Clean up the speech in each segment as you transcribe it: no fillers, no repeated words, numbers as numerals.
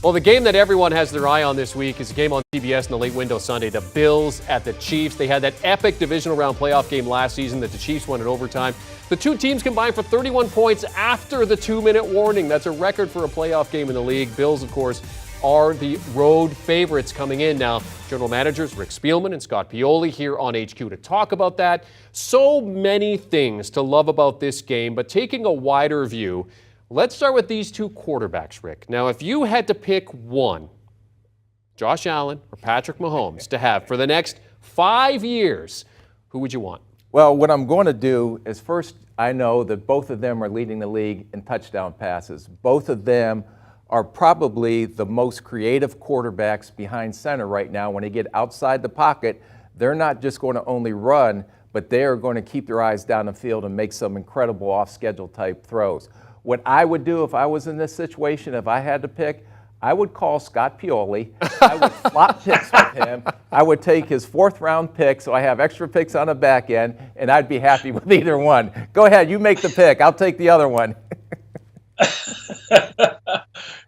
Well, the game that everyone has their eye on this week is a game on CBS in the late window Sunday. The Bills at the Chiefs. They had that epic divisional round playoff game last season that the Chiefs won in overtime. The two teams combined for 31 points after the 2-minute warning. That's a record for a playoff game in the league. Bills, of course, are the road favorites coming in. Now, general managers Rick Spielman and Scott Pioli here on HQ to talk about that. So many things to love about this game, but taking a wider view, let's start with these two quarterbacks, Rick. Now, if you had to pick one, Josh Allen or Patrick Mahomes, to have for the next 5 years, who would you want? Well, what I'm going to do is first, I know that both of them are leading the league in touchdown passes. Both of them are probably the most creative quarterbacks behind center right now. When they get outside the pocket, they're not just going to only run, but they are going to keep their eyes down the field and make some incredible off-schedule type throws. What I would do if I was in this situation, if I had to pick, I would call Scott Pioli. I would flop picks with him. I would take his 4th-round pick, so I have extra picks on the back end, and I'd be happy with either one. Go ahead, you make the pick. I'll take the other one.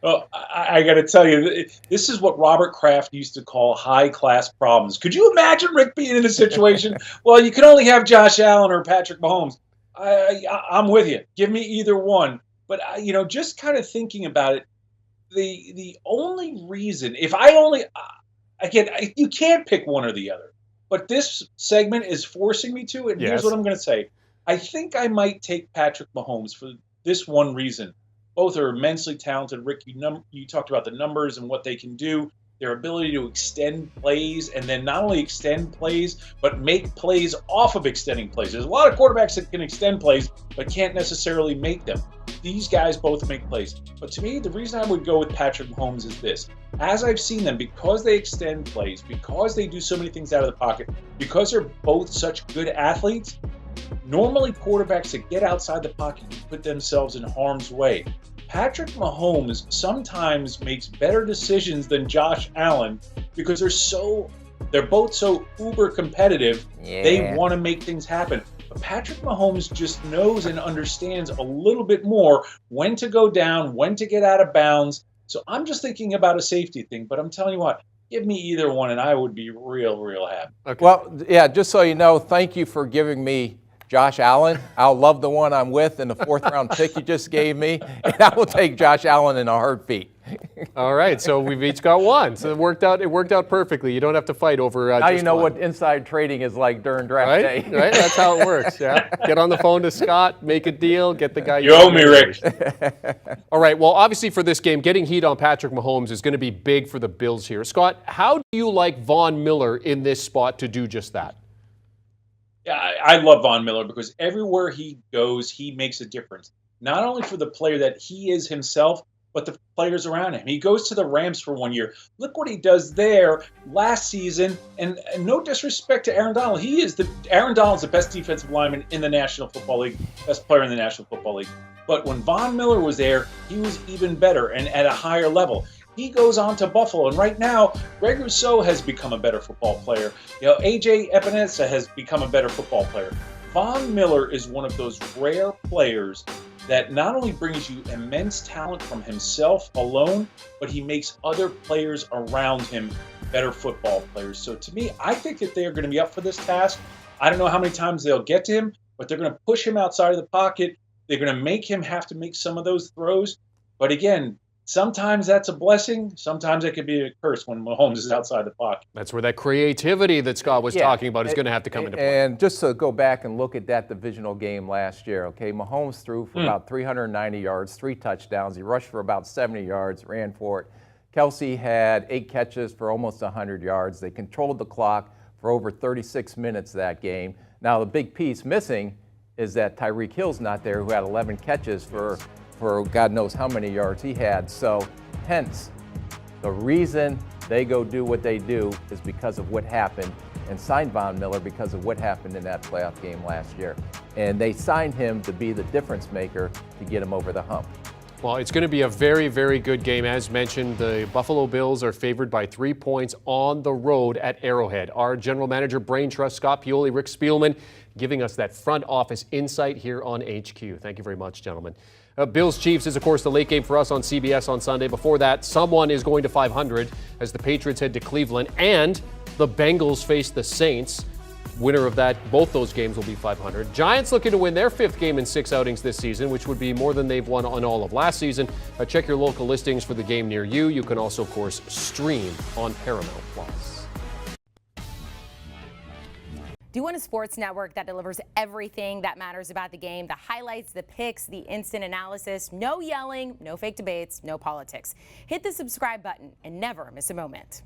Well, I got to tell you, this is what Robert Kraft used to call high-class problems. Could you imagine Rick being in a situation? Well, you can only have Josh Allen or Patrick Mahomes. I'm with you. Give me either one. But, just kind of thinking about it, the only reason, you can't pick one or the other. But this segment is forcing me to, and Here's what I'm going to say. I think I might take Patrick Mahomes for this one reason. Both are immensely talented. Rick, you talked about the numbers and what they can do, their ability to extend plays, and then not only extend plays, but make plays off of extending plays. There's a lot of quarterbacks that can extend plays, but can't necessarily make them. These guys both make plays. But to me, the reason I would go with Patrick Mahomes is this. As I've seen them, because they extend plays, because they do so many things out of the pocket, because they're both such good athletes, normally quarterbacks that get outside the pocket can put themselves in harm's way. Patrick Mahomes sometimes makes better decisions than Josh Allen because they're both so uber competitive. Yeah. They want to make things happen. But Patrick Mahomes just knows and understands a little bit more when to go down, when to get out of bounds. So I'm just thinking about a safety thing, but I'm telling you what, give me either one and I would be real happy. Okay. Well, yeah, just so you know, thank you for giving me Josh Allen. I'll love the one I'm with in the 4th-round pick you just gave me, and I will take Josh Allen in a heartbeat. All right, so we've each got one. So it worked out perfectly. You don't have to fight over now just you know one. What inside trading is like during draft day. Right, that's how it works. Yeah, get on the phone to Scott, make a deal, get the guy. You owe me, Rick. All right, well, obviously for this game, getting heat on Patrick Mahomes is going to be big for the Bills here. Scott, how do you like Von Miller in this spot to do just that? Yeah, I love Von Miller because everywhere he goes, he makes a difference. Not only for the player that he is himself, but the players around him. He goes to the Rams for 1 year. Look what he does there last season. And no disrespect to Aaron Donald. Aaron Donald's the best defensive lineman in the National Football League, best player in the National Football League. But when Von Miller was there, he was even better and at a higher level. He goes on to Buffalo, and right now, Greg Rousseau has become a better football player. A.J. Epinesa has become a better football player. Von Miller is one of those rare players that not only brings you immense talent from himself alone, but he makes other players around him better football players. So to me, I think that they are going to be up for this task. I don't know how many times they'll get to him, but they're going to push him outside of the pocket. They're going to make him have to make some of those throws. But again, sometimes that's a blessing. Sometimes it could be a curse when Mahomes is outside the pocket. That's where that creativity that Scott was talking about is going to have to come into play. And just to go back and look at that divisional game last year, okay, Mahomes threw for about 390 yards, 3 touchdowns. He rushed for about 70 yards, ran for it. Kelsey had 8 catches for almost 100 yards. They controlled the clock for over 36 minutes that game. Now, the big piece missing is that Tyreek Hill's not there, who had 11 catches for God knows how many yards he had. So, hence, the reason they go do what they do is because of what happened, and signed Von Miller because of what happened in that playoff game last year. And they signed him to be the difference maker to get him over the hump. Well, it's going to be a very, very good game. As mentioned, the Buffalo Bills are favored by 3 points on the road at Arrowhead. Our general manager, Brain Trust, Scott Pioli, Rick Spielman, giving us that front office insight here on HQ. Thank you very much, gentlemen. Bills Chiefs is, of course, the late game for us on CBS on Sunday. Before that, someone is going to 500 as the Patriots head to Cleveland, and the Bengals face the Saints. Winner of that, both those games will be 500. Giants looking to win their 5th game in 6 outings this season, which would be more than they've won on all of last season. Check your local listings for the game near you. You can also, of course, stream on Paramount+. Do you want a sports network that delivers everything that matters about the game? The highlights, the picks, the instant analysis, no yelling, no fake debates, no politics. Hit the subscribe button and never miss a moment.